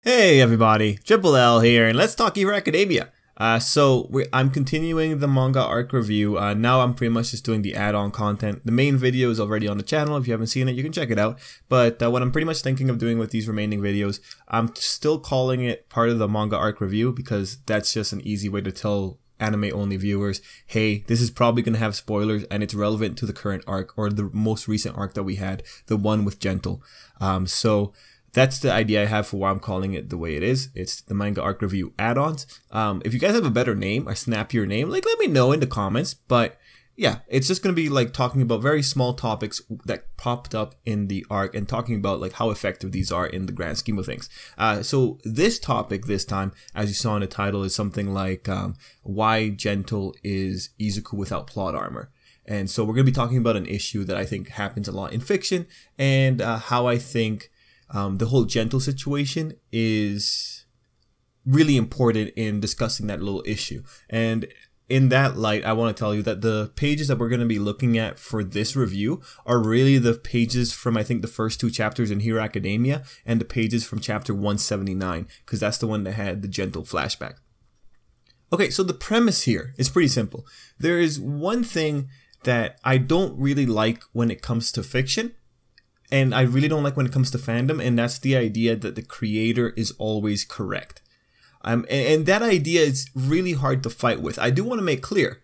Hey everybody, Triple L here, and let's talk Hero Academia. I'm continuing the manga arc review. Now I'm pretty much just doing the add-on content. The main video is already on the channel. If you haven't seen it, you can check it out. But what I'm pretty much thinking of doing with these remaining videos, I'm still calling it part of the manga arc review because that's just an easy way to tell anime-only viewers, hey, this is probably going to have spoilers and it's relevant to the current arc or the most recent arc that we had, the one with Gentle. So that's the idea I have for why I'm calling it the way it is. It's the manga arc review add-ons. If you guys have a better name, a snappier name, let me know in the comments. But yeah, it's just going to be like talking about very small topics that popped up in the arc and talking about like how effective these are in the grand scheme of things. So this topic this time, as you saw in the title, is something like why Gentle is Izuku without plot armor. And so we're going to be talking about an issue that I think happens a lot in fiction and how I think the whole Gentle situation is really important in discussing that little issue. And in that light, I want to tell you that the pages that we're going to be looking at for this review are really the pages from, I think, the first two chapters in Hero Academia and the pages from chapter 179, because that's the one that had the Gentle flashback. Okay, so the premise here is pretty simple. There is one thing that I don't really like when it comes to fiction, and I really don't like when it comes to fandom, and that's the idea that the creator is always correct. And that idea is really hard to fight with. I do want to make clear,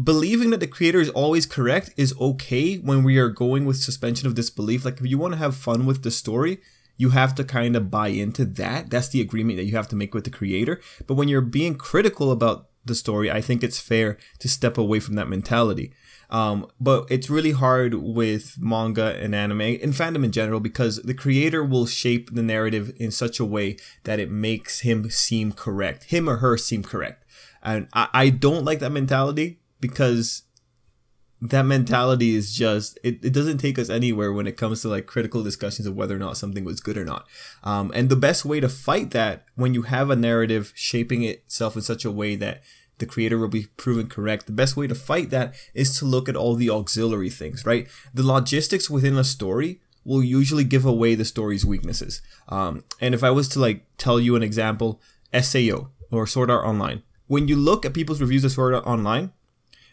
believing that the creator is always correct is okay when we are going with suspension of disbelief. Like, if you want to have fun with the story, you have to kind of buy into that. That's the agreement that you have to make with the creator. But when you're being critical about the story, I think it's fair to step away from that mentality. But it's really hard with manga and anime and fandom in general because the creator will shape the narrative in such a way that it makes him seem correct, him or her seem correct. And I don't like that mentality because that mentality is just, it doesn't take us anywhere when it comes to like critical discussions of whether or not something was good or not. And the best way to fight that when you have a narrative shaping itself in such a way that the creator will be proven correct, the best way to fight that is to look at all the auxiliary things, right? The logistics within a story will usually give away the story's weaknesses. And if I was to like tell you an example, SAO or Sword Art Online, when you look at people's reviews of Sword Art Online,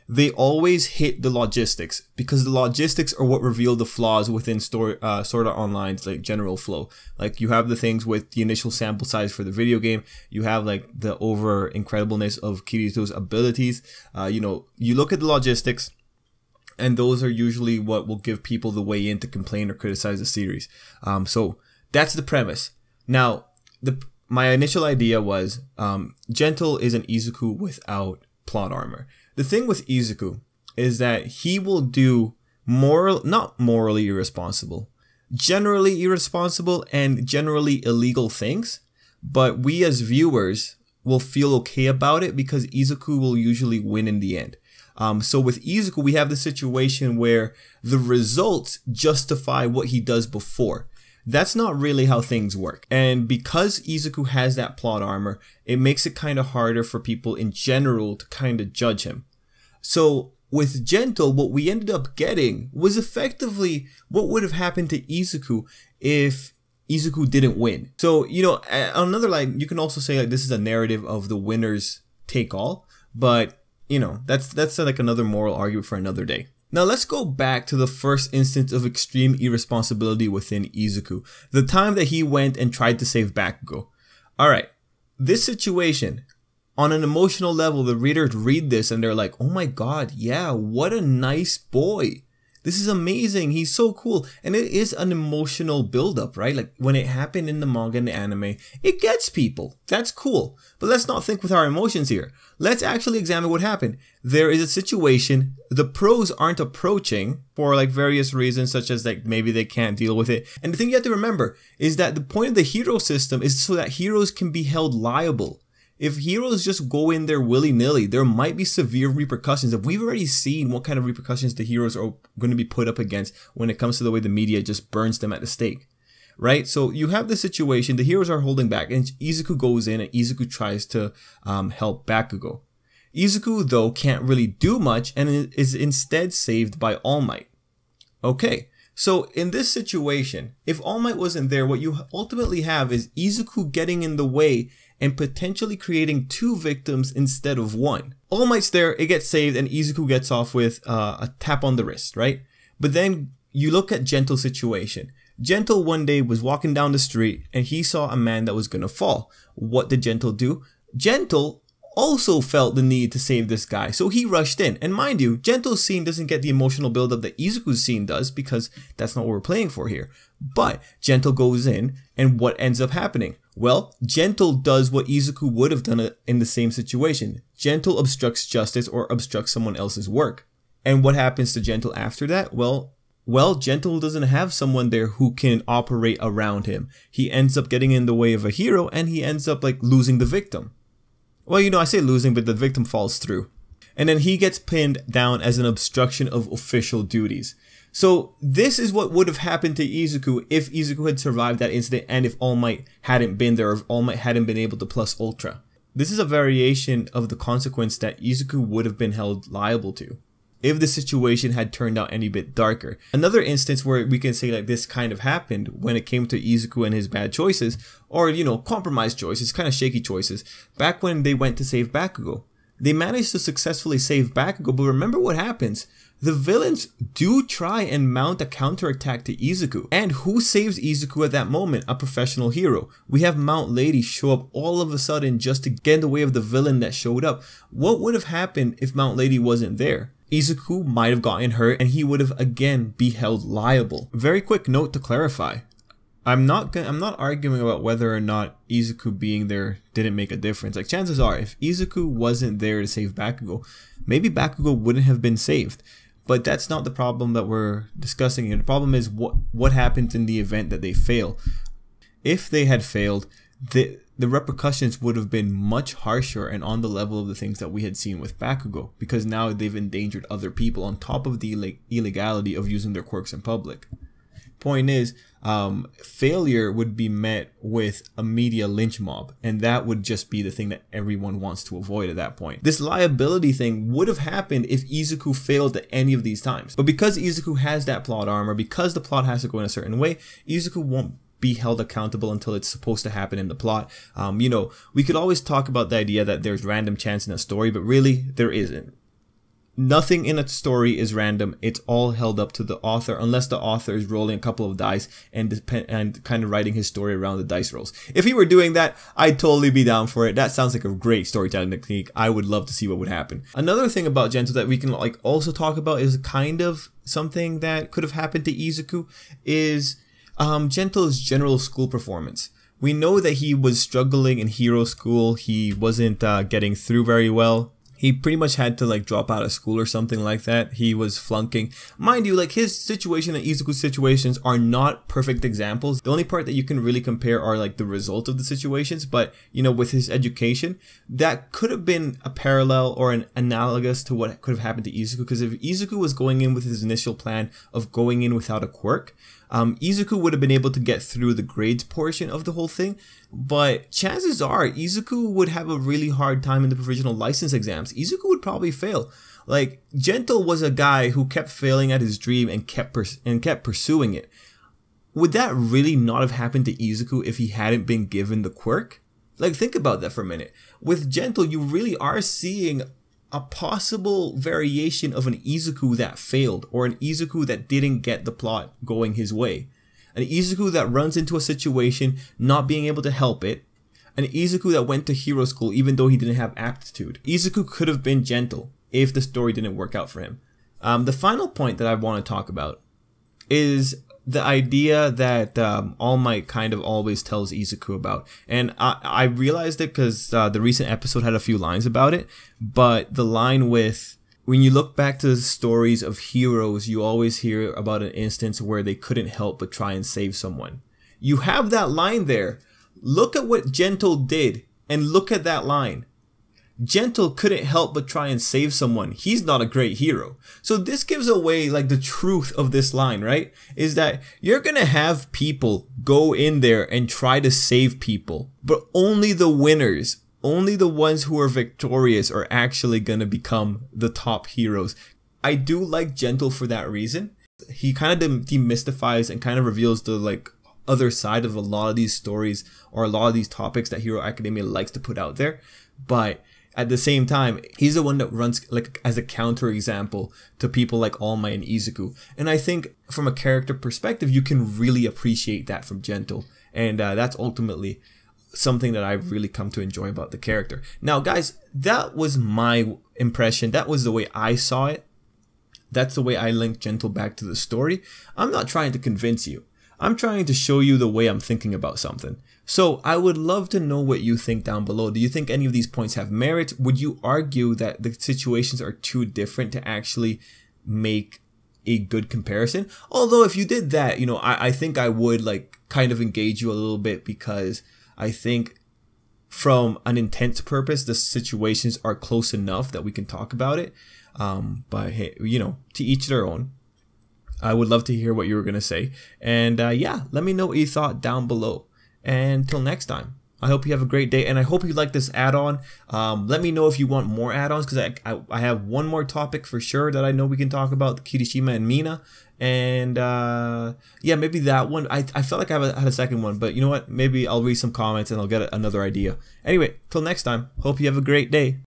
they always hit the logistics because the logistics are what reveal the flaws within Sword Art Online's like general flow. Like, you have the things with the initial sample size for the video game. You have like the over incredibleness of Kirito's abilities. You look at the logistics, and those are usually what will give people the way in to complain or criticize the series. So that's the premise. Now, my initial idea was Gentle is an Izuku without plot armor. The thing with Izuku is that he will do not morally irresponsible, generally irresponsible and generally illegal things, but we as viewers will feel okay about it because Izuku will usually win in the end. So with Izuku, we have the situation where the results justify what he does before. That's not really how things work. And because Izuku has that plot armor, it makes it kind of harder for people in general to kind of judge him. So with Gentle, what we ended up getting was effectively what would have happened to Izuku if Izuku didn't win. So, on another line, you can also say like this is a narrative of the winners take all, but that's like another moral argument for another day. Now let's go back to the first instance of extreme irresponsibility within Izuku, the time that he went and tried to save Bakugo. Alright, this situation, on an emotional level, the readers read this and they're like, oh my god, yeah, what a nice boy. This is amazing, he's so cool. And it is an emotional buildup, right? Like when it happened in the manga and the anime, it gets people. That's cool. But let's not think with our emotions here. Let's actually examine what happened. There is a situation, the pros aren't approaching for like various reasons, such as like maybe they can't deal with it. And the thing you have to remember is that the point of the hero system is so that heroes can be held liable. If heroes just go in there willy-nilly, there might be severe repercussions. If we've already seen what kind of repercussions the heroes are going to be put up against when it comes to the way the media just burns them at the stake, right? So you have the situation, the heroes are holding back, and Izuku goes in and Izuku tries to help Bakugo. Izuku, though, can't really do much and is instead saved by All Might. Okay, So in this situation, if All Might wasn't there, what you ultimately have is Izuku getting in the way and potentially creating 2 victims instead of 1. All Might's there, it gets saved, and Izuku gets off with a tap on the wrist, right? But then you look at Gentle's situation. Gentle one day was walking down the street and he saw a man that was gonna fall. What did Gentle do? Gentle also felt the need to save this guy, so he rushed in. And mind you, Gentle's scene doesn't get the emotional buildup that Izuku's scene does, because that's not what we're playing for here. But Gentle goes in, and what ends up happening? Well, Gentle does what Izuku would have done in the same situation. Gentle obstructs justice or obstructs someone else's work. And what happens to Gentle after that? Well, Gentle doesn't have someone there who can operate around him. He ends up getting in the way of a hero, and he ends up like losing the victim. Well, you know, I say losing, but the victim falls through. And then he gets pinned down as an obstruction of official duties. So this is what would have happened to Izuku if Izuku had survived that incident, and if All Might hadn't been there, or if All Might hadn't been able to plus Ultra. This is a variation of the consequence that Izuku would have been held liable to if the situation had turned out any bit darker. Another instance where we can say like this kind of happened when it came to Izuku and his bad choices, or, you know, compromised choices, kind of shaky choices, back when they went to save Bakugo. They managed to successfully save Bakugo, but remember what happens. The villains do try and mount a counterattack to Izuku. And who saves Izuku at that moment? A professional hero. We have Mount Lady show up all of a sudden just to get in the way of the villain that showed up. What would have happened if Mount Lady wasn't there? Izuku might have gotten hurt, and he would have again be held liable. Very quick note to clarify. I'm not arguing about whether or not Izuku being there didn't make a difference. Like, chances are, if Izuku wasn't there to save Bakugo, maybe Bakugo wouldn't have been saved. But that's not the problem that we're discussing here. The problem is what happens in the event that they fail. If they had failed, the repercussions would have been much harsher and on the level of the things that we had seen with Bakugo, because now they've endangered other people on top of the illegality of using their quirks in public. Point is, failure would be met with a media lynch mob, and that would just be the thing that everyone wants to avoid at that point. This liability thing would have happened if Izuku failed at any of these times, but because Izuku has that plot armor, because the plot has to go in a certain way, Izuku won't be held accountable until it's supposed to happen in the plot. You know, we could always talk about the idea that there's random chance in a story, but really there isn't. Nothing in a story is random. It's all held up to the author, unless the author is rolling a couple of dice and kind of writing his story around the dice rolls. If he were doing that, I'd totally be down for it. That sounds like a great storytelling technique. I would love to see what would happen. Another thing about Gentle that we can like also talk about is kind of something that could have happened to Izuku is Gentle's general school performance. We know that he was struggling in hero school. He wasn't getting through very well. He pretty much had to like drop out of school or something like that. He was flunking. Mind you, like his situation and Izuku's situations are not perfect examples. The only part that you can really compare are like the result of the situations. But, you know, with his education, that could have been a parallel or an analogous to what could have happened to Izuku. Because if Izuku was going in with his initial plan of going in without a quirk, Izuku would have been able to get through the grades portion of the whole thing, but chances are Izuku would have a really hard time in the provisional license exams. Izuku would probably fail. Like, Gentle was a guy who kept failing at his dream and kept pursuing it. Would that really not have happened to Izuku if he hadn't been given the quirk? Like, think about that for a minute. With Gentle, you really are seeing a possible variation of an Izuku that failed, or an Izuku that didn't get the plot going his way. An Izuku that runs into a situation not being able to help it. An Izuku that went to hero school even though he didn't have aptitude. Izuku could have been Gentle if the story didn't work out for him. The final point that I want to talk about is the idea that All Might kind of always tells Izuku about. And I realized it because the recent episode had a few lines about it. But the line with, when you look back to the stories of heroes, you always hear about an instance where they couldn't help but try and save someone. You have that line there. Look at what Gentle did and look at that line. Gentle couldn't help but try and save someone. He's not a great hero. So this gives away like the truth of this line, right? Is that you're gonna have people go in there and try to save people, but only the winners, only the ones who are victorious are actually gonna become the top heroes. I do like Gentle for that reason. he kind of demystifies and kind of reveals the like other side of a lot of these stories or a lot of these topics that Hero Academia likes to put out there. But at the same time, he's the one that runs like as a counter example to people like All Might and Izuku. And I think from a character perspective, you can really appreciate that from Gentle. And that's ultimately something that I've really come to enjoy about the character. Now, guys, that was my impression. That was the way I saw it. That's the way I linked Gentle back to the story. I'm not trying to convince you. I'm trying to show you the way I'm thinking about something. So I would love to know what you think down below. Do you think any of these points have merit? Would you argue that the situations are too different to actually make a good comparison? Although if you did that, you know, I think I would like kind of engage you a little bit, because I think from an intent purpose, the situations are close enough that we can talk about it. But hey, you know, to each their own. I would love to hear what you were going to say. And yeah, let me know what you thought down below. And until next time, I hope you have a great day. And I hope you like this add-on. Let me know if you want more add-ons, because I have one more topic for sure that I know we can talk about, Kirishima and Mina. And yeah, maybe that one. I felt like I had a second one, but you know what? Maybe I'll read some comments and I'll get another idea. Anyway, till next time, hope you have a great day.